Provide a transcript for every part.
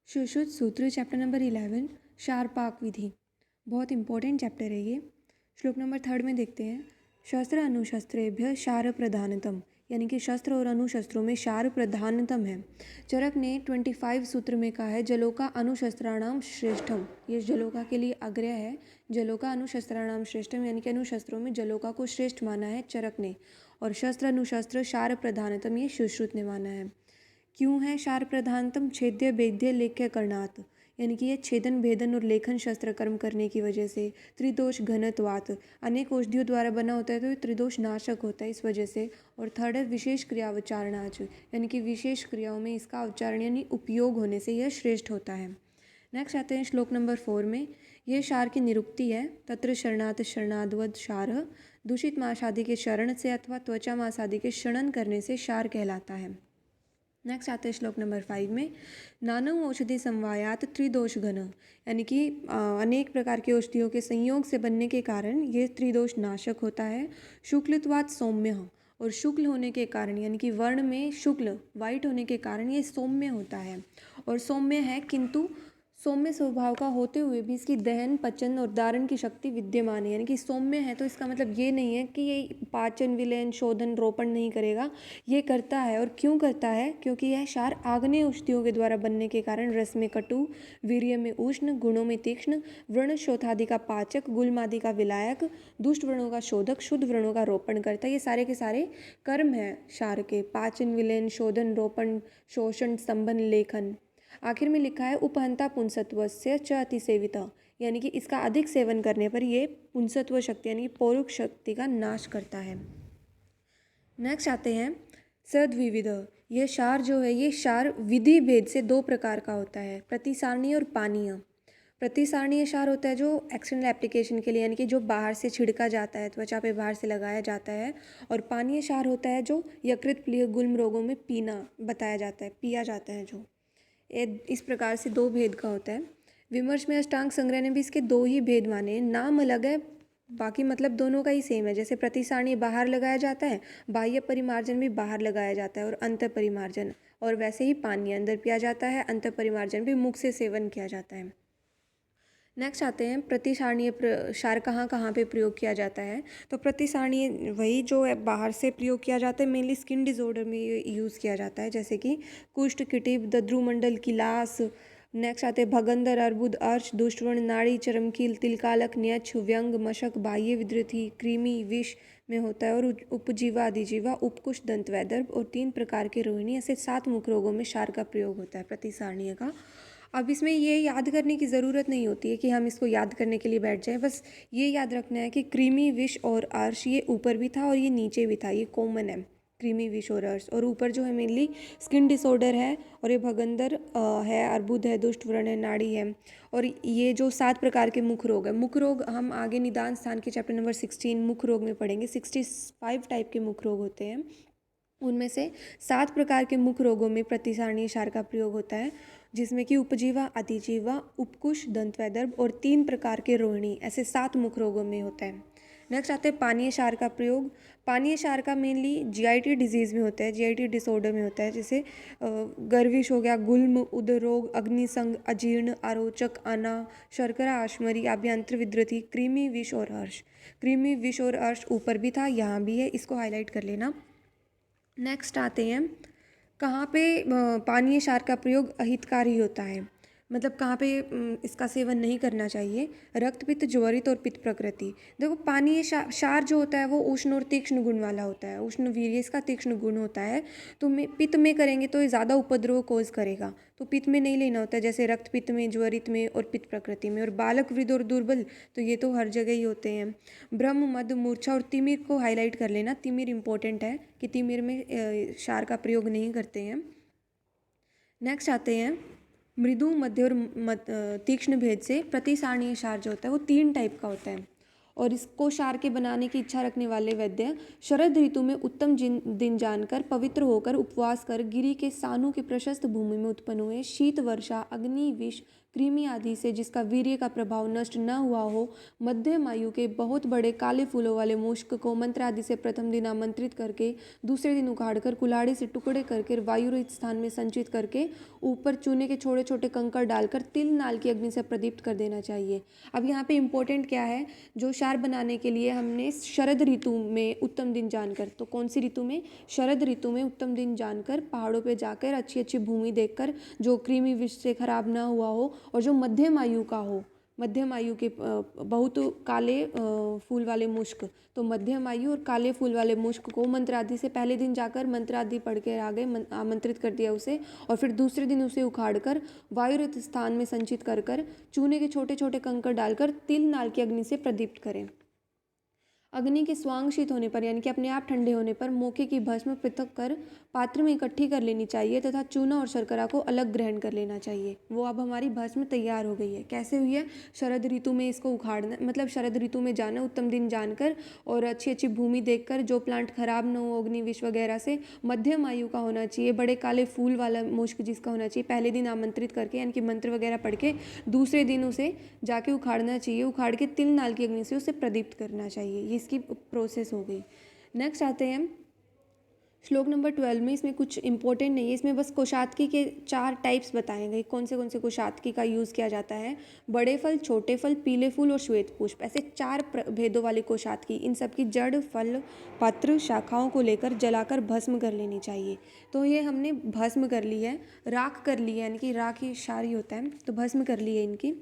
सुश्रुत सूत्र chapter number 11 शारपाक विधि। बहुत important chapter है ये। श्लोक नंबर 3 में देखते हैं, शस्त्र अनुशस्त्रेभ्य शार प्रधानतम, यानी कि शस्त्र और अनुशस्त्रों में शार प्रधानतम है। चरक ने 25 सूत्र में कहा है जलोका अनुशस्त्राणाम श्रेष्ठम, ये जलोका के लिए अग्रय है। जलोका अनुशस्त्राणाम श्रेष्ठम यानी कि अनुशस्त्रों में जलोका को श्रेष्ठ माना है चरक ने, और शस्त्र अनुशस्त्र शार प्रधानतम ये सुश्रुत ने माना है। क्यों है शार प्रधानतम? छेद्य भेद्य लेख्य करणात, यानी कि ये छेदन भेदन और लेखन शस्त्र कर्म करने की वजह से। त्रिदोष घनत्वात, अनेक औषधियों द्वारा बना होता है तो ये त्रिदोष नाशक होता है इस वजह से। और थर्ड है विशेष क्रिया उच्चारणाच, यानी कि विशेष क्रियाओं में इसका उच्चारण यानी उपयोग होने से यह श्रेष्ठ होता है। नेक्स्ट आते हैं श्लोक नंबर 4 में, यह शार की निरुक्ति है। तत्र शरणात शरणाद्वद शार, दूषित मांस आदि के शरण से अथवा त्वचा मांस आदि के शरण करने से शार कहलाता है। नेक्स्ट आते हैं श्लोक नंबर 5 में, नानव औषधि समवायात त्रिदोष घन, यानी कि अनेक प्रकार के औषधियों के संयोग से बनने के कारण ये त्रिदोष नाशक होता है। शुक्लत्वात् सौम्य, और शुक्ल होने के कारण यानी कि वर्ण में शुक्ल वाइट होने के कारण ये सौम्य होता है। और सौम्य है किंतु सौम्य स्वभाव का होते हुए भी इसकी दहन पचन और धारण की शक्ति विद्यमान है, यानी कि सौम्य है तो इसका मतलब ये नहीं है कि ये पाचन विलयन शोधन रोपण नहीं करेगा, ये करता है। और क्यों करता है? क्योंकि यह क्षार आग्नेय औषधियों के द्वारा बनने के कारण रस में कटु, वीर्य में उष्ण, गुणों में तीक्ष्ण, व्रण शोथादि का पाचक, गुल्मादि का विलायक, दुष्ट व्रणों का शोधक, शुद्ध व्रणों का रोपण करता है। ये सारे के सारे कर्म हैं क्षार के, पाचन विलयन शोधन रोपण शोषण स्तंभन लेखन। आखिर में लिखा है उपहंता पुंसत्वस्य च अतिसेविता, यानी कि इसका अधिक सेवन करने पर ये पुंसत्व शक्ति यानी कि पौरुष शक्ति का नाश करता है। नेक्स्ट आते हैं सद्विविध, यह क्षार जो है ये क्षार विधि भेद से दो प्रकार का होता है, प्रतिसारणीय और पानीय। प्रतिसारणीय क्षार होता है जो एक्सटर्नल एप्लीकेशन के लिए, यानी कि जो बाहर से छिड़का जाता है, त्वचा पे बाहर से लगाया जाता है। और पानीय क्षार होता है जो यकृत प्लीह गुल्म रोगों में पीना बताया जाता है, पिया जाता है जो। इस प्रकार से दो भेद का होता है। विमर्श में अष्टांग संग्रह ने भी इसके दो ही भेद माने, नाम अलग है बाकी मतलब दोनों का ही सेम है। जैसे प्रतिसारणीय बाहर लगाया जाता है, बाह्य परिमार्जन भी बाहर लगाया जाता है और अंत परिमार्जन, और वैसे ही पानी अंदर पिया जाता है, अंत परिमार्जन भी मुख से सेवन किया जाता है। नेक्स्ट आते हैं प्रतिसारणीय क्षार कहाँ कहाँ पे प्रयोग किया जाता है। तो प्रतिसारणीय वही जो है बाहर से प्रयोग किया जाता है, मेनली स्किन डिसऑर्डर में ये यूज़ किया जाता है, जैसे कि कुष्ठ, किटिप, दद्रुमंडल, किलास। नेक्स्ट आते हैं भगंदर, अर्बुद, अर्श, दुष्टवर्ण, नाड़ी, चरमकील, तिलकालक, न्यक्ष, व्यंग, मशक, बाह्य विद्युति, कृमि, विष में होता है। और उपजीवा, अधिजीवा, उपकुश, दंतवैदर्भ और 3 प्रकार के रोहिणी, ऐसे 7 मुख्य रोगों में क्षार का प्रयोग होता है प्रतिसारणीय का। अब इसमें ये याद करने की ज़रूरत नहीं होती है कि हम इसको याद करने के लिए बैठ जाएं, बस ये याद रखना है कि कृमि, विष और अर्श ये ऊपर भी था और ये नीचे भी था, ये कॉमन है कृमि, विष और अर्श। और ऊपर जो है मेनली स्किन डिसऑर्डर है, और ये भगंदर है, अर्बुद है, दुष्ट व्रण है, नाड़ी है। और ये जो 7 प्रकार के मुख रोग है, मुख रोग हम आगे निदान स्थान के चैप्टर नंबर 16 मुख रोग में पढ़ेंगे। 65 टाइप के मुख रोग होते हैं, उनमें से 7 प्रकार के मुख्य रोगों में प्रतिसारणीय क्षार का प्रयोग होता है, जिसमें कि उपजीवा, अतिजीवा, उपकुश, दंतवैदर्भ और 3 प्रकार के रोहिणी, ऐसे 7 मुख्य रोगों में होता है। नेक्स्ट आते हैं पानीय क्षार का प्रयोग। पानीय क्षार का मेनली जीआईटी डिजीज़ में होता है, जीआईटी डिसऑर्डर में होता है, जैसे गर्विश हो गया, गुल्म, उदर रोग, अग्निसंग, अजीर्ण, आरोचक, आना, शर्करा, आश्मरी, आभ्यंतर विद्युति, कृमि, विष और अर्श। कृमि, विष और अर्श ऊपर भी था, यहाँ भी है, इसको हाईलाइट कर लेना। नेक्स्ट आते हैं कहाँ पे पानीय क्षार का प्रयोग अहितकारी होता है, मतलब कहाँ पे इसका सेवन नहीं करना चाहिए। रक्त, पित्त, ज्वरित और पित्त प्रकृति। देखो पानीय क्षार जो होता है वो उष्ण और तीक्ष्ण गुण वाला होता है, उष्ण वीर्य इसका तीक्ष्ण गुण होता है। तो पित्त में करेंगे तो ये ज़्यादा उपद्रव कोज करेगा, तो पित्त में नहीं लेना होता है, जैसे रक्त पित्त में, ज्वरित में और पित्त प्रकृति में। और बालक, वृद्ध और दुर्बल तो ये तो हर जगह ही होते हैं। ब्रह्म, मद, मूर्छा और तिमिर को हाईलाइट कर लेना, तिमिर इंपॉर्टेंट है कि तिमिर में क्षार का प्रयोग नहीं करते हैं। नेक्स्ट आते हैं मृदु, मध्य और तीक्ष्ण भेद से प्रतिसारणीय क्षार जो होता है वो 3 टाइप का होता है। और इसको क्षार के बनाने की इच्छा रखने वाले वैद्य शरद ऋतु में उत्तम दिन जानकर पवित्र होकर उपवास कर गिरी के सानू की प्रशस्त भूमि में उत्पन्न हुए शीत वर्षा अग्नि विष कृमि आदि से जिसका वीर्य का प्रभाव नष्ट न हुआ हो मध्यम आयु के बहुत बड़े काले फूलों वाले मुश्क को मंत्र आदि से प्रथम दिन आमंत्रित करके दूसरे दिन उखाड़कर कुल्हाड़ी से टुकड़े करके वायु रहित स्थान में संचित करके ऊपर चूने के छोटे छोटे कंकड़ डालकर तिल नाल की अग्नि से प्रदीप्त कर देना चाहिए। अब यहाँ पे इम्पोर्टेंट क्या है, जो क्षार बनाने के लिए हमने शरद ऋतु में उत्तम दिन जानकर, तो कौन सी ऋतु में, शरद ऋतु में उत्तम दिन जानकर पहाड़ों पे जाकर अच्छी अच्छी भूमि देखकर जो कृमि विष से खराब ना हुआ हो और जो मध्यम आयु का हो, मध्यम आयु के बहुत काले फूल वाले मुश्क, तो मध्यम आयु और काले फूल वाले मुश्क को मंत्र आदि से पहले दिन जाकर मंत्र आदि पढ़ के आ गए, आमंत्रित कर दिया उसे, और फिर दूसरे दिन उसे उखाड़कर वायुरत स्थान में संचित कर कर चूने के छोटे छोटे कंकड़ डालकर तिल नाल की अग्नि से प्रदीप्त करें। अग्नि के स्वांग शीत होने पर यानी कि अपने आप ठंडे होने पर मोके की भस्म पृथक कर पात्र में इकट्ठी कर लेनी चाहिए तथा चूना और शर्करा को अलग ग्रहण कर लेना चाहिए। वो अब हमारी भस्म तैयार हो गई है। कैसे हुई है, शरद ऋतु में इसको उखाड़ना, मतलब शरद ऋतु में जाना उत्तम दिन जानकर और अच्छी अच्छी भूमि देखकर, जो प्लांट खराब न हो अग्नि विष वगैरह से, मध्यम आयु का होना चाहिए, बड़े काले फूल वाला मुश्क जिसका होना चाहिए, पहले दिन आमंत्रित करके यानी कि मंत्र वगैरह पढ़ के दूसरे दिन उसे जाके उखाड़ना चाहिए, उखाड़ के तिल नाल की अग्नि से उसे प्रदीप्त करना चाहिए। ये इसकी प्रोसेस हो गई। नेक्स्ट आते हैं श्लोक नंबर 12 में। इसमें कुछ इंपॉर्टेंट नहीं है, इसमें बस कोशातकी के 4 टाइप्स बताए गए, कौन से कोशातकी का यूज़ किया जाता है। बड़े फल, छोटे फल, पीले फूल और श्वेत पुष्प, ऐसे 4 भेदों वाली कोशातकी। इन सब की जड़, फल, पत्र, शाखाओं को लेकर जलाकर भस्म कर लेनी चाहिए। तो ये हमने भस्म कर ली है, राख कर ली है, यानी कि राख ही क्षार ही होता है, तो भस्म कर ली है इनकी।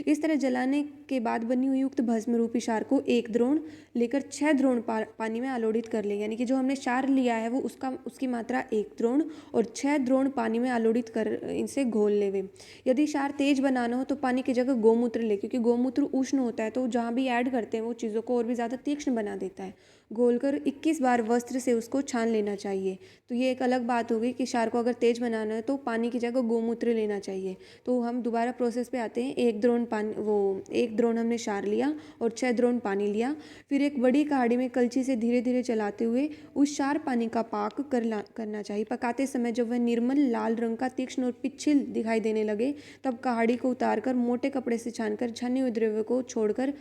इस तरह जलाने के बाद बनी हुई युक्त भस्म रूपी क्षार को 1 द्रोण लेकर 6 द्रोण पानी में आलोड़ित कर ले, यानी कि जो हमने क्षार लिया है वो उसकी मात्रा 1 द्रोण और 6 द्रोण पानी में आलोड़ित कर इनसे घोल लेवे। यदि क्षार तेज बनाना हो तो पानी की जगह गोमूत्र ले, क्योंकि गोमूत्र उष्ण होता है, तो जहाँ भी ऐड करते हैं वो चीज़ों को और भी ज़्यादा तीक्ष्ण बना देता है। घोलकर 21 बार वस्त्र से उसको छान लेना चाहिए। तो ये एक अलग बात हो गई कि क्षार को अगर तेज बनाना है तो पानी की जगह गोमूत्र लेना चाहिए। तो हम दोबारा प्रोसेस पे आते हैं। 1 द्रोण पानी, वो 1 द्रोण हमने क्षार लिया और 6 द्रोण पानी लिया। फिर एक बड़ी कहाड़ी में कलछी से धीरे धीरे चलाते हुए उस क्षार पानी का पाक करना चाहिए। पकाते समय जब वह निर्मल लाल रंग का तीक्ष्ण और पिच्छिल दिखाई देने लगे तब कहाड़ी को उतारकर मोटे कपड़े से छानकर छने हुए द्रव्य को छोड़कर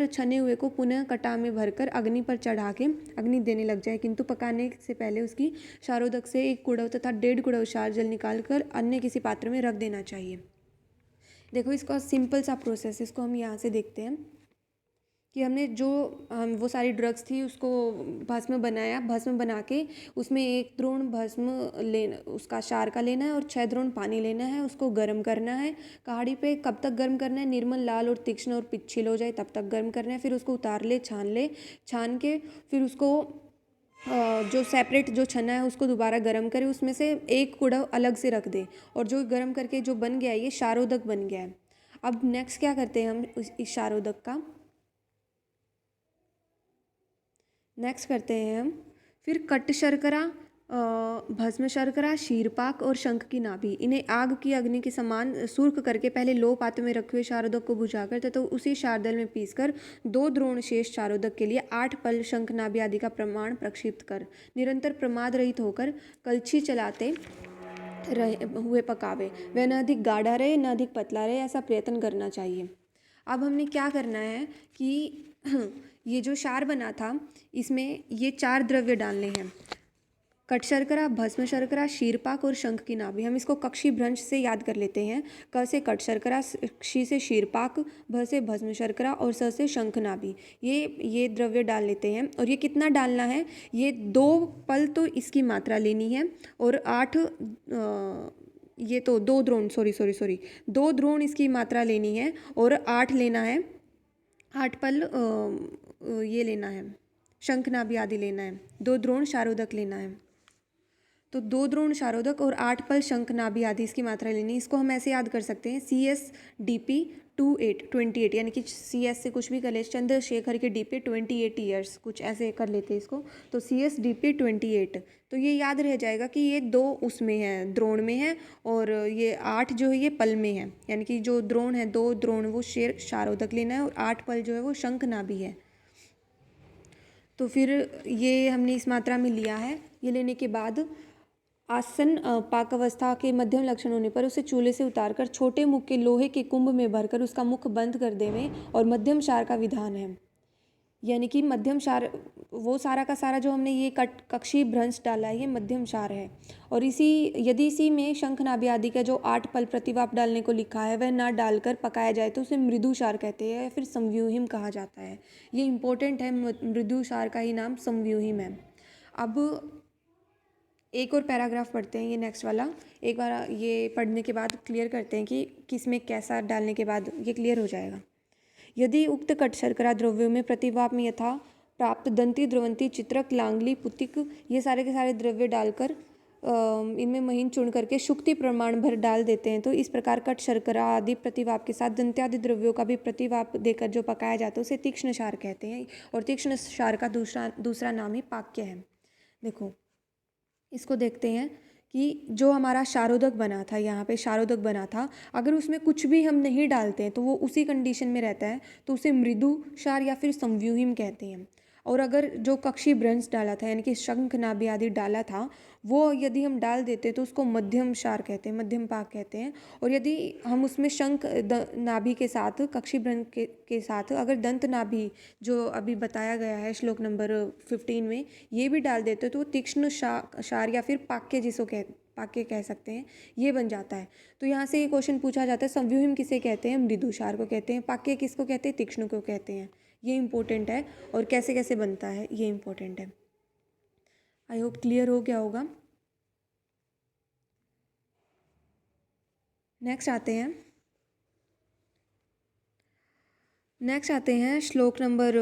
छने हुए को पुनः कटा में भरकर अग्नि पर चढ़ा के अग्नि देने लग जाए, किंतु पकाने से पहले उसकी क्षारोदक से 1 कुड़व तथा 1.5 कुड़व क्षार जल निकालकर अन्य किसी पात्र में रख देना चाहिए। देखो इसका सिंपल सा प्रोसेस, इसको हम यहाँ से देखते हैं कि हमने जो वो सारी ड्रग्स थी उसको भस्म बनाया, भस्म बना के उसमें 1 द्रोण भस्म लेना, उसका क्षार का लेना है और 6 द्रोण पानी लेना है, उसको गर्म करना है कहाड़ी पे। कब तक गर्म करना है, निर्मल लाल और तीक्ष्ण और पिच्छिल हो जाए तब तक गर्म करना है। फिर उसको उतार ले, छान के फिर उसको जो सेपरेट जो छना है उसको दोबारा गर्म करे, उसमें से 1 कुड़व अलग से रख दे और जो गर्म करके जो बन गया है ये क्षारोदक बन गया है। अब नेक्स्ट क्या करते हैं हम इस क्षारोदक का, नेक्स्ट करते हैं हम फिर कट शर्करा, भस्म शर्करा, क्षीरपाक और शंख की नाभि, इन्हें आग की अग्नि के समान सुर्ख करके पहले लो पात्र में रखे हुए क्षारोदक को बुझाकर तथा उसी क्षारदल में पीसकर 2 द्रोण शेष क्षारोदक के लिए 8 पल शंख नाभि आदि का प्रमाण प्रक्षिप्त कर निरंतर प्रमाद रहित होकर कलछी चलाते हुए पकावे। वह न अधिक गाढ़ा रहे न अधिक पतला रहे, ऐसा प्रयत्न करना चाहिए। अब हमने क्या करना है कि ये जो क्षार बना था इसमें ये 4 द्रव्य डालने हैं, कट शर्करा, भस्म शर्करा, क्षीरपाक और शंख की नाभि। हम इसको कक्षी भ्रंश से याद कर लेते हैं। क से कट शर्करा, क्षी से क्षीरपाक, भ से भस्म शर्करा और स से शंख नाभि। ये द्रव्य डाल लेते हैं और ये कितना डालना है, ये 2 पल तो इसकी मात्रा लेनी है और 8 ये तो 2 द्रोण 2 द्रोण इसकी मात्रा लेनी है और 8 लेना है, 8 पल ये लेना है शंख नाभि आदि लेना है, 2 द्रोण क्षारोदक लेना है। तो 2 द्रोण क्षारोदक और 8 पल शंख नाभि आदि इसकी मात्रा लेनी है। इसको हम ऐसे याद कर सकते हैं CSDP 28 यानी कि CS से कुछ भी कर ले, चंद्रशेखर के डी पे 28 ईयर्स, कुछ ऐसे कर लेते हैं इसको, तो CS डी पे 28। तो ये याद रह जाएगा कि ये 2 उसमें है, द्रोण में है, और ये 8 जो है ये पल में है, यानी कि जो द्रोण है, 2 द्रोण वो शारोदक लेना है, और 8 पल जो है वो शंखनाभि है। तो फिर ये हमने इस मात्रा में लिया है। ये लेने के बाद आसन पाक अवस्था के मध्यम लक्षण होने पर उसे चूल्हे से उतारकर छोटे मुख के लोहे के कुंभ में भरकर उसका मुख बंद कर देवें, और मध्यम क्षार का विधान है। यानी कि मध्यम क्षार, वो सारा का सारा जो हमने ये कक्षी भ्रंश डाला है, ये मध्यम क्षार है। और यदि इसी में शंखनाभि आदि का जो 8 पल प्रतिवाप डालने को लिखा है वह ना डालकर पकाया जाए तो उसे मृदु क्षार कहते हैं, या फिर संव्यूहिम कहा जाता है। ये इंपॉर्टेंट है, मृदु क्षार का ही नाम संव्यूहिम है। अब एक और पैराग्राफ पढ़ते हैं, ये नेक्स्ट वाला। एक बार ये पढ़ने के बाद क्लियर करते हैं कि किस में कैसा डालने के बाद ये क्लियर हो जाएगा। यदि उक्त कट शर्करा द्रव्यों में प्रतिवाप में यथा प्राप्त दंती, द्रवंती, चित्रक, लांगली, पुतिक, ये सारे के सारे द्रव्य डालकर इनमें महीन चुन करके शुक्ति प्रमाण भर डाल देते हैं, तो इस प्रकार कट शर्करा आदि प्रतिवाप के साथ दंत्यादि द्रव्यों का भी प्रतिवाप देकर जो पकाया जाता है उसे तीक्ष्ण क्षार कहते हैं। और तीक्ष्ण क्षार का दूसरा नाम ही पाक्य है। देखो इसको देखते हैं कि जो हमारा शारोदक बना था, यहाँ पे शारोदक बना था, अगर उसमें कुछ भी हम नहीं डालते हैं तो वो उसी कंडीशन में रहता है, तो उसे मृदु क्षार या फिर संव्यूहिम कहते हैं। और अगर जो कक्षी भ्रंश डाला था, यानी कि शंखनाभि आदि डाला था, वो यदि हम डाल देते तो उसको मध्यम क्षार कहते हैं, मध्यम पाक कहते हैं। और यदि हम उसमें शंख नाभि के साथ, कक्षी भ्रंश के साथ अगर दंत नाभि जो अभी बताया गया है श्लोक नंबर 15 में, ये भी डाल देते तो तीक्ष्ण क्षार या फिर पाक्य पाक्य कह सकते हैं, ये बन जाता है। तो यहाँ से ये क्वेश्चन पूछा जाता है, संव्यूहिम किसे कहते हैं? मृदु क्षार को कहते हैं। पाक्य किसको कहते हैं? तीक्ष्ण को कहते हैं। ये इंपॉर्टेंट है, और कैसे कैसे बनता है ये इंपॉर्टेंट है। आई होप क्लियर हो गया होगा। नेक्स्ट आते हैं श्लोक नंबर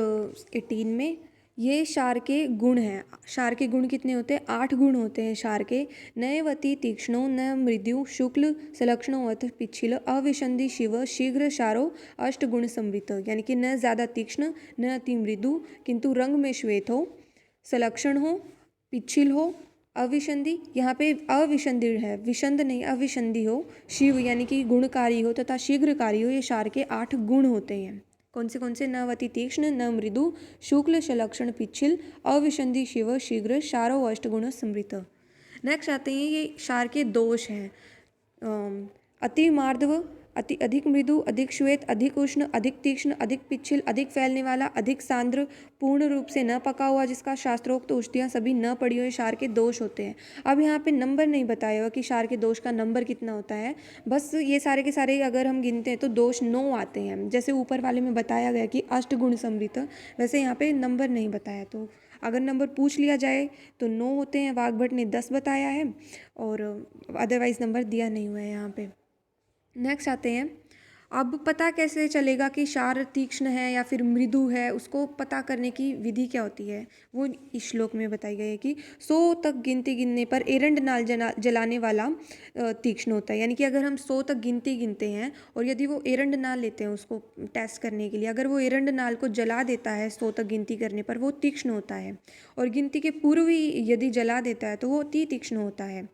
18 में। ये क्षार के गुण हैं। क्षार के गुण कितने होते हैं? 8 गुण होते हैं क्षार के। नयवती तीक्ष्णो न मृदु शुक्ल सलक्षणो अथ पिच्छिल अविशंधि शिव शीघ्र क्षारो अष्ट गुण समृत। यानी कि न ज़्यादा तीक्ष्ण, न अति मृदु, किंतु रंग में श्वेत हो, सलक्षण हो, पिच्छिल हो, अविशंधि, यहाँ पे अविशंधि है, विशंध नहीं, अविशंधि हो, शिव यानी कि गुणकारी हो, तथा शीघ्रकारी हो। ये क्षार के 8 गुण होते हैं। कौन से? न अति तीक्ष्ण, न मृदु, शुक्ल सलक्षण, पिच्छिल, अविशंधि, शिव, शीघ्र, क्षारो अष्टगुण समृत। नेक्स्ट आते हैं ये क्षार के दोष हैं। अति मार्दव, अति अधिक मृदु, अधिक श्वेत, अधिक उष्ण, अधिक तीक्ष्ण, अधिक पिच्छिल, अधिक फैलने वाला, अधिक सांद्र, पूर्ण रूप से न पका हुआ, जिसका शास्त्रोक्त औषधियाँ सभी न पड़ी हुई, क्षार के दोष होते हैं। अब यहाँ पे नंबर नहीं बताया हुआ कि क्षार के दोष का नंबर कितना होता है, बस ये सारे के सारे अगर हम गिनते हैं तो दोष 9 आते हैं। जैसे ऊपर वाले में बताया गया कि अष्टगुण समृत, वैसे यहाँ पे नंबर नहीं बताया। तो अगर नंबर पूछ लिया जाए तो 9 होते हैं। वाग्भट ने 10 बताया है, और अदरवाइज नंबर दिया नहीं हुआ है यहाँ पे। नेक्स्ट आते हैं। अब पता कैसे चलेगा कि क्षार तीक्ष्ण है या फिर मृदु है, उसको पता करने की विधि क्या होती है, वो इस श्लोक में बताई गई है कि 100 तक गिनती गिनने पर एरंड नाल जलाने वाला तीक्ष्ण होता है। यानी कि अगर हम 100 तक गिनती गिनते हैं और यदि वो एरंड नाल लेते हैं उसको टेस्ट करने के लिए, अगर वो एरंड नाल को जला देता है 100 तक गिनती करने पर, वो तीक्ष्ण होता है। और गिनती के पूर्व ही यदि जला देता है तो वो अति तीक्ष्ण होता है।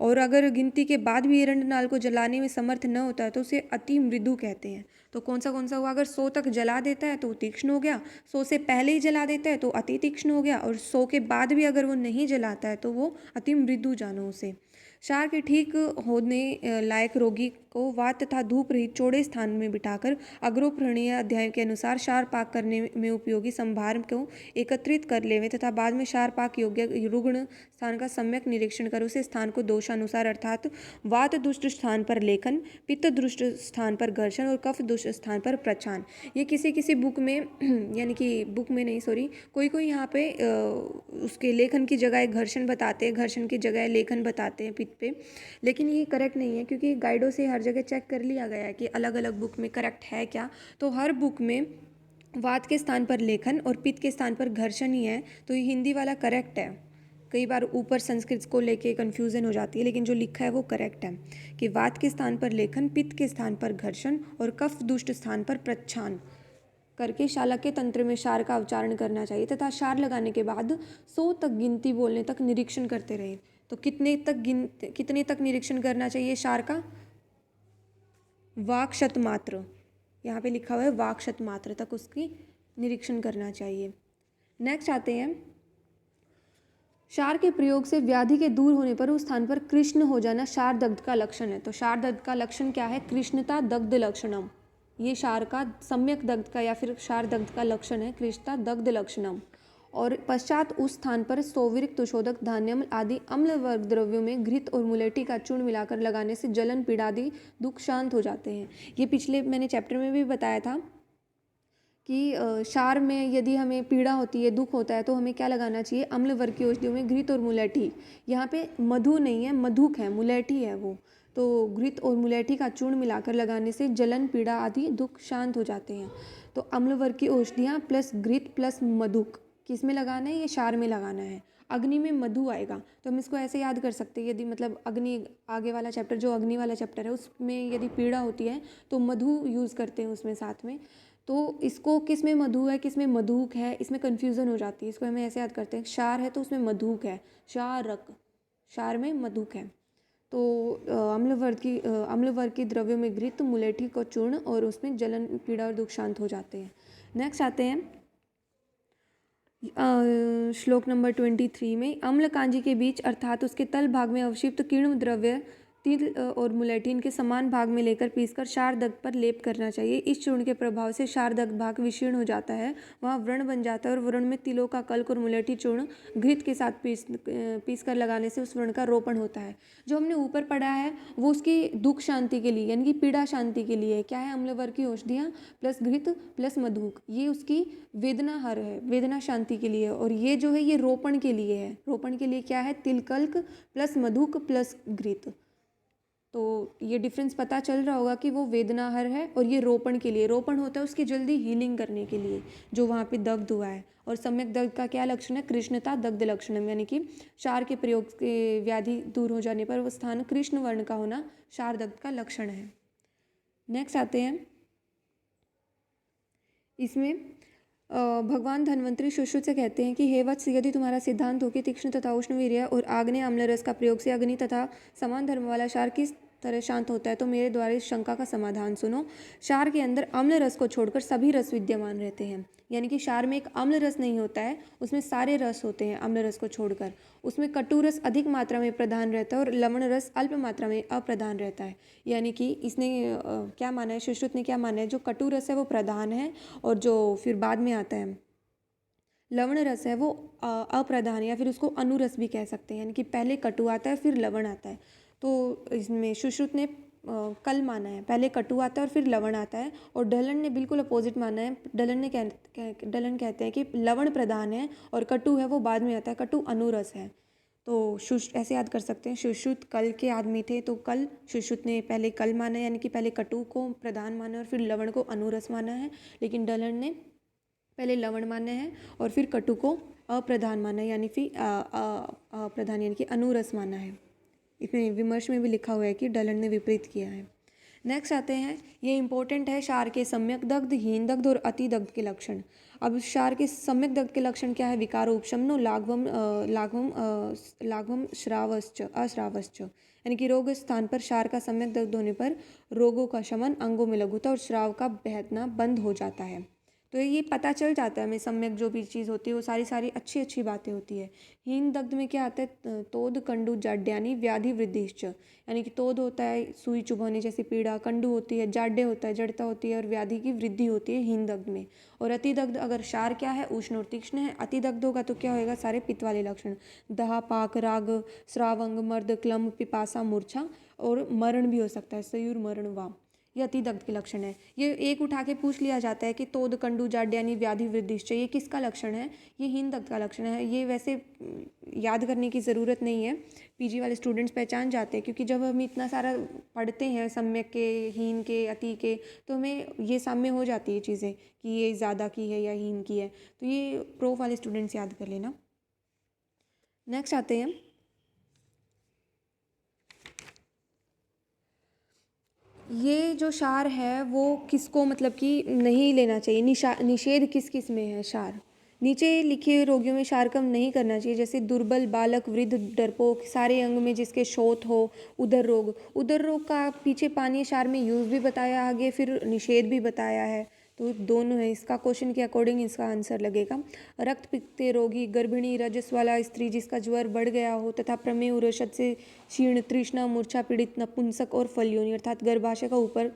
और अगर गिनती के बाद भी एरंड नाल को जलाने में समर्थ न होता है तो उसे अति मृदु कहते हैं। तो कौन सा हुआ? अगर 100 तक जला देता है तो तीक्ष्ण हो गया, 100 से पहले ही जला देता है तो अति तीक्ष्ण हो गया, और 100 के बाद भी अगर वो नहीं जलाता है तो वो अति मृदु जानो उसे। क्षार के ठीक होने लायक रोगी को वात तथा धूप रहित चौड़े स्थान में बिठाकर अग्रोपरणीय अध्याय के अनुसार क्षार पाक करने में उपयोगी संभार को एकत्रित कर लेवे, तथा बाद में क्षार पाक योग्य रुग्ण स्थान का सम्यक निरीक्षण कर उसे स्थान को दोषानुसार, अर्थात वात दुष्ट स्थान पर लेखन, पित्त दुष्ट स्थान पर घर्षण और कफ दुष्ट स्थान पर प्रछान। ये किसी बुक में यानी कि बुक में नहीं, सॉरी, कोई यहाँ पे उसके लेखन की जगह घर्षण बताते हैं, घर्षण की जगह लेखन बताते हैं पित्त पे, लेकिन ये करेक्ट नहीं है, क्योंकि गाइडों से हर जगह चेक कर लिया गया है कि अलग अलग बुक में करेक्ट है क्या। तो हर बुक में वात के स्थान पर लेखन और पित्त के स्थान पर घर्षण ही है, तो ये हिंदी वाला करेक्ट है। कई बार ऊपर संस्कृत को लेके कन्फ्यूज़न हो जाती है, लेकिन जो लिखा है वो करेक्ट है कि वात के स्थान पर लेखन, पित्त के स्थान पर घर्षण और कफ दुष्ट स्थान पर प्रच्छान करके शालक्य तंत्र में शार का उच्चारण करना चाहिए तथा शार लगाने के बाद 100 तक गिनती बोलने तक निरीक्षण करते रहे। तो कितने तक निरीक्षण करना चाहिए शार का? वाक शतमात्र, यहाँ पे लिखा हुआ है वाक शतमात्र तक उसकी निरीक्षण करना चाहिए। नेक्स्ट आते हैं, शार के प्रयोग से व्याधि के दूर होने पर उस स्थान पर कृष्ण हो जाना शार दग्ध का लक्षण है। तो शार दग्ध का लक्षण क्या है? कृष्णता दग्ध लक्षणम। ये शार का सम्यक दग्ध का या फिर शार दग्ध का लक्षण है, कृष्णता दग्ध लक्षणम। और पश्चात उस स्थान पर सोविरिक तुषोदक धान्यम आदि अम्ल वर्ग द्रव्यों में घृत और मुलेठी का चूर्ण मिलाकर लगाने से जलन पीड़ा आदि दुख शांत हो जाते हैं। ये पिछले मैंने चैप्टर में भी बताया था कि शार में यदि हमें पीड़ा होती है, दुख होता है, तो हमें क्या लगाना चाहिए? अम्ल वर्ग की औषधियों में घृत और मुलेठी। यहाँ पे मधु नहीं है, मधुक है, मुलेठी है वो। तो घृत और मुलेठी का चूर्ण मिलाकर लगाने से जलन पीड़ा आदि दुख शांत हो जाते हैं। तो अम्ल वर्ग की औषधियाँ प्लस घृत प्लस मधुक किस में लगाना है? ये शार में लगाना है। अग्नि में मधु आएगा, तो हम इसको ऐसे याद कर सकते हैं, यदि मतलब अग्नि आगे वाला चैप्टर जो अग्नि वाला चैप्टर है उसमें यदि पीड़ा होती है तो मधु यूज़ करते हैं उसमें साथ में। तो इसको किस में मधु है, किस में मधुक है, इसमें कन्फ्यूज़न हो जाती है। इसको हमें ऐसे याद करते हैं, शार है तो उसमें मधुक है, शारक, शार में मधुक है। तो अम्ल वर्ग की द्रव्यों में घृत मुलेठी को चूर्ण और उसमें जलन पीड़ा और दुख शांत हो जाते हैं। नेक्स्ट आते हैं श्लोक नंबर 23 में, अम्ल कांजी के बीच अर्थात उसके तल भाग में अवशिष्ट किण्व द्रव्य तिल और मुलेठी इनके समान भाग में लेकर पीसकर शार दग्ध पर लेप करना चाहिए। इस चूर्ण के प्रभाव से शार दग्ध भाग विशीर्ण हो जाता है, वहाँ व्रण बन जाता है और व्रण में तिलों का कल्क और मुलेठी चूर्ण घृत के साथ पीस कर लगाने से उस व्रण का रोपण होता है। जो हमने ऊपर पढ़ा है वो उसकी दुख शांति के लिए यानी कि पीड़ा शांति के लिए क्या है? अम्ल वर्ग की औषधियाँ प्लस घृत प्लस मधुक, ये उसकी वेदना हर है, वेदना शांति के लिए। और ये जो है ये रोपण के लिए है। रोपण के लिए क्या है? तिलकल्क प्लस मधुक प्लस घृत। तो ये डिफरेंस पता चल रहा होगा कि वो वेदनाहर है और ये रोपण के लिए, रोपण होता है उसकी जल्दी हीलिंग करने के लिए जो वहाँ पे दग्ध हुआ है। और सम्यक दग्ध का क्या लक्षण है? कृष्णता दग्ध लक्षणम, यानी कि शार के प्रयोग के व्याधि दूर हो जाने पर वो स्थान कृष्ण वर्ण का होना शार दग्ध का लक्षण है। नेक्स्ट आते हैं, इसमें भगवान धन्वंतरी सुश्रुत से कहते हैं कि हे वत्स, यदि तुम्हारा सिद्धांत हो कि तीक्ष्ण तथा उष्ण वीर्य और आग्नेय अम्ल रस का प्रयोग से अग्नि तथा समान धर्म वाला शार किस तरह शांत होता है, तो मेरे द्वारा इस शंका का समाधान सुनो। शार के अंदर अम्ल रस को छोड़कर सभी रस विद्यमान रहते हैं, यानी कि शार में एक अम्ल रस नहीं होता है, उसमें सारे रस होते हैं अम्ल रस को छोड़कर। उसमें कटु रस अधिक मात्रा में प्रधान रहता है और लवण रस अल्प मात्रा में अप्रधान रहता है। यानी कि इसने क्या माना है, सुश्रुत ने क्या माना है, जो कटु रस है वो प्रधान है और जो फिर बाद में आता है लवण रस है वो अप्रधान, या फिर उसको अनुरस भी कह सकते हैं, यानी कि पहले कटु आता है फिर लवण आता है। तो इसमें सुश्रुत ने कल माना है, पहले कटु आता है और फिर लवण आता है। और ढलन ने बिल्कुल अपोजिट माना है। ढलन कहते हैं कि लवण प्रधान है और कटु है वो बाद में आता है, कटु अनुरस है। तो ऐसे याद कर सकते हैं, सुश्रुत कल के आदमी थे, तो कल सुश्रुत ने पहले कल माना है, यानी कि पहले कटु को प्रधान माना और फिर लवण को अनुरस माना है। लेकिन ढलन ने पहले लवण माना है और फिर कटु को अप्रधान माना है, यानी फिर अप्रधान यानी कि अनुरस माना है। इसमें विमर्श में भी लिखा हुआ है कि ढलन ने विपरीत किया है। नेक्स्ट आते हैं, ये इंपॉर्टेंट है, शार के सम्यक दग्ध, हीन दग्ध और अति दग्ध के लक्षण। अब शार के सम्यक दग्ध के लक्षण क्या है? विकारो उपशमनो लाघवम श्रावश्च अश्रावश्च, यानी कि रोग स्थान पर शार का सम्यक दग्ध होने पर रोगों का शमन, अंगों में लघुता और श्राव का बहना बंद हो जाता है। तो ये पता चल जाता है हमें, सम्यक जो भी चीज़ होती है वो सारी सारी अच्छी अच्छी बातें होती है। हीन दग्ध में क्या आता है? तोद कंडु जाड्यानी व्याधि वृद्धिश्च, यानी कि तोद होता है सुई चुभने जैसी पीड़ा, कंडु होती है जाड्य होता है जड़ता होती है, और व्याधि की वृद्धि होती है हीन दग्ध में। और अति दग्ध, अगर शार क्या है? उष्ण और तीक्ष्ण है। अति दग्ध होगा तो क्या होएगा? सारे पित्त वाले लक्षण, दहा, पाक, राग, श्रावंग, मर्द, क्लम, पिपासा, मूर्छा और मरण भी हो सकता है, सयूर मरण वा, ये अति दग्ध के लक्षण है। ये एक उठा के पूछ लिया जाता है कि तोद कंडु जाड्यानी व्याधि वृद्धिश्च, ये किसका लक्षण है? ये हीन दग्ध का लक्षण है। ये वैसे याद करने की ज़रूरत नहीं है, पीजी वाले स्टूडेंट्स पहचान जाते हैं, क्योंकि जब हम इतना सारा पढ़ते हैं सम्यक के, हीन के, अति के, तो हमें ये साम्य हो जाती है चीज़ें कि ये ज़्यादा की है या हीन की है। तो ये प्रो वाले स्टूडेंट्स याद कर लेना। नेक्स्ट आते हैं, ये जो क्षार है वो किसको मतलब कि नहीं लेना चाहिए, निषेध किस किस में है क्षार। नीचे लिखे रोगियों में क्षार कम नहीं करना चाहिए, जैसे दुर्बल बालक, वृद्ध, डरपोक, सारे अंग में जिसके शोथ हो, उदर रोग। उदर रोग का पीछे पानी क्षार में यूज भी बताया आगे, फिर निषेध भी बताया है, तो दोनों है। इसका क्वेश्चन के अकॉर्डिंग इसका आंसर लगेगा। रक्त पित्त रोगी, गर्भिणी, रजस वाला स्त्री जिसका ज्वर बढ़ गया हो, तथा प्रमेय उरशत से क्षीण, तृष्णा, मूर्छा पीड़ित नपुंसक और फलयोनि अर्थात गर्भाशय का ऊपर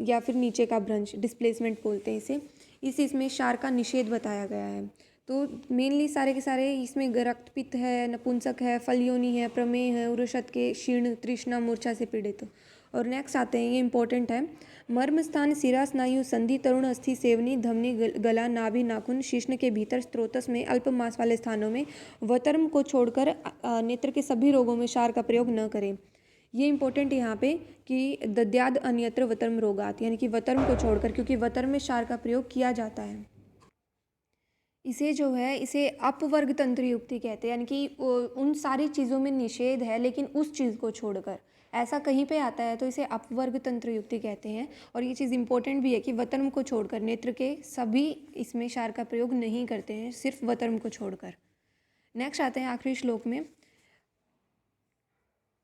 या फिर नीचे का भ्रंश, डिस्प्लेसमेंट बोलते हैं इसे, इसमें क्षार का निषेध बताया गया है। तो मेनली सारे के सारे इसमें रक्त पित्त है, नपुंसक है, फलयोनि है, प्रमेय है, उरशत के, क्षीण, तृष्णा, मूर्छा से पीड़ित। और नेक्स्ट आते हैं, ये इंपॉर्टेंट है, मर्म स्थान, सिरा, स्नायु, संधि, तरुण अस्थि, सेवनी, धमनी, गला, नाभि, नाखून, शिश्न के भीतर, स्त्रोतस में, अल्प मांस वाले स्थानों में वतर्म को छोड़कर नेत्र के सभी रोगों में क्षार का प्रयोग न करें। ये इंपॉर्टेंट यहाँ पे कि दद्याद अन्यत्र वतर्म रोगात, यानी कि वतर्म को छोड़कर, क्योंकि वतर्म में क्षार का प्रयोग किया जाता है। इसे जो है इसे अपवर्ग तंत्र युक्ति कहते हैं, यानी कि उन सारी चीज़ों में निषेध है लेकिन उस चीज़ को छोड़कर, ऐसा कहीं पे आता है तो इसे अपवर्ग तंत्र युक्ति कहते हैं। और ये चीज़ इंपॉर्टेंट भी है कि वतर्म को छोड़कर, नेत्र के सभी इसमें क्षार का प्रयोग नहीं करते हैं, सिर्फ वतर्म को छोड़कर। नेक्स्ट आते हैं आखिरी श्लोक में,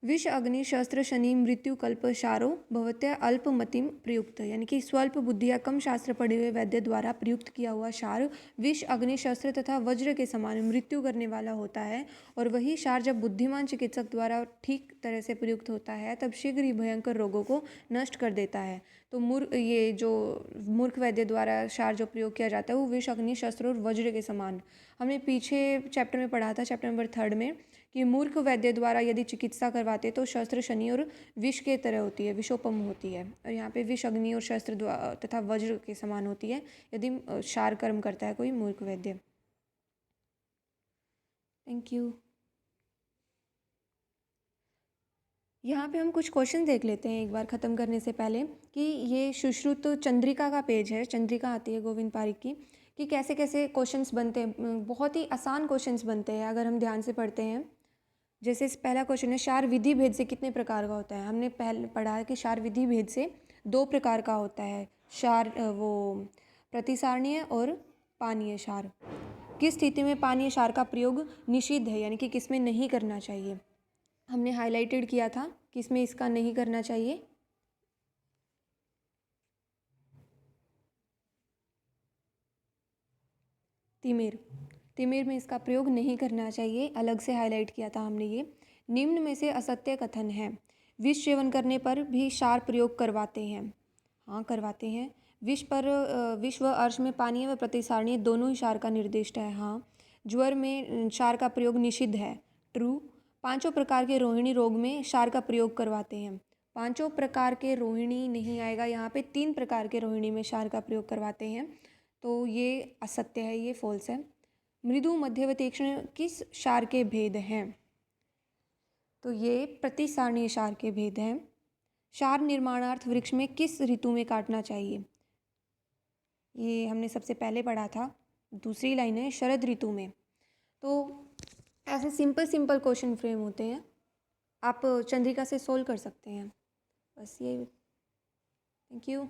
विष अग्नि शस्त्र शनि मृत्यु कल्प क्षारो भवत्या अल्पमतिम प्रयुक्त, यानी कि स्वल्प बुद्धि या कम शास्त्र पढ़े हुए वैद्य द्वारा प्रयुक्त किया हुआ क्षार विष अग्नि शस्त्र तथा वज्र के समान मृत्यु करने वाला होता है। और वही क्षार जब बुद्धिमान चिकित्सक द्वारा ठीक तरह से प्रयुक्त होता है तब शीघ्र ही भयंकर रोगों को नष्ट कर देता है। तो ये जो मूर्ख वैद्य द्वारा क्षार जो प्रयोग किया जाता है वो विष अग्नि शस्त्र और वज्र के समान, हमने पीछे चैप्टर में पढ़ा था, चैप्टर नंबर 3 में, कि मूर्ख वैद्य द्वारा यदि चिकित्सा करवाते तो शस्त्र शनि और विष के तरह होती है, विषोपम होती है। और यहाँ पे विष अग्नि और शस्त्र तथा वज्र के समान होती है यदि क्षार कर्म करता है कोई मूर्ख वैद्य। Thank you. यहाँ पे हम कुछ क्वेश्चन देख लेते हैं एक बार ख़त्म करने से पहले, कि ये सुश्रुत चंद्रिका का पेज है, चंद्रिका आती है गोविंद पारिक की, कि कैसे कैसे क्वेश्चंस बनते हैं। बहुत ही आसान क्वेश्चंस बनते हैं अगर हम ध्यान से पढ़ते हैं। जैसे पहला क्वेश्चन है, क्षार विधि भेद से कितने प्रकार का होता है। हमने पहले पढ़ा है कि क्षार विधि भेद से 2 प्रकार का होता है, क्षार वो प्रतिसारणीय और पानीय क्षार। किस स्थिति में पानीय क्षार का प्रयोग निषिद्ध है, यानी कि किसमें नहीं करना चाहिए, हमने हाईलाइटेड किया था किसमें इसका नहीं करना चाहिए। तिमिर, तिमिर में इसका प्रयोग नहीं करना चाहिए, अलग से हाईलाइट किया था हमने ये। निम्न में से असत्य कथन है, विष सेवन करने पर भी क्षार प्रयोग करवाते हैं। हाँ करवाते हैं। विष पर विष व अर्श में पानीय व प्रतिसारणीय दोनों ही क्षार का निर्दिष्ट है। हाँ। ज्वर में क्षार का प्रयोग निषिद्ध है। ट्रू। 5 प्रकार के रोहिणी रोग में क्षार का प्रयोग करवाते हैं। 5 प्रकार के रोहिणी नहीं आएगा यहाँ पे, 3 प्रकार के रोहिणी में क्षार का प्रयोग करवाते हैं, तो ये असत्य है, ये फॉल्स है। मृदु मध्य व तीक्ष्ण किस क्षार के भेद हैं, तो ये प्रतिसारणीय क्षार के भेद हैं। क्षार निर्माणार्थ वृक्ष में किस ऋतु में काटना चाहिए, ये हमने सबसे पहले पढ़ा था, दूसरी लाइन है शरद ऋतु में। तो ऐसे सिंपल सिंपल क्वेश्चन फ्रेम होते हैं, आप चंद्रिका से सोल्व कर सकते हैं। बस ये, थैंक यू।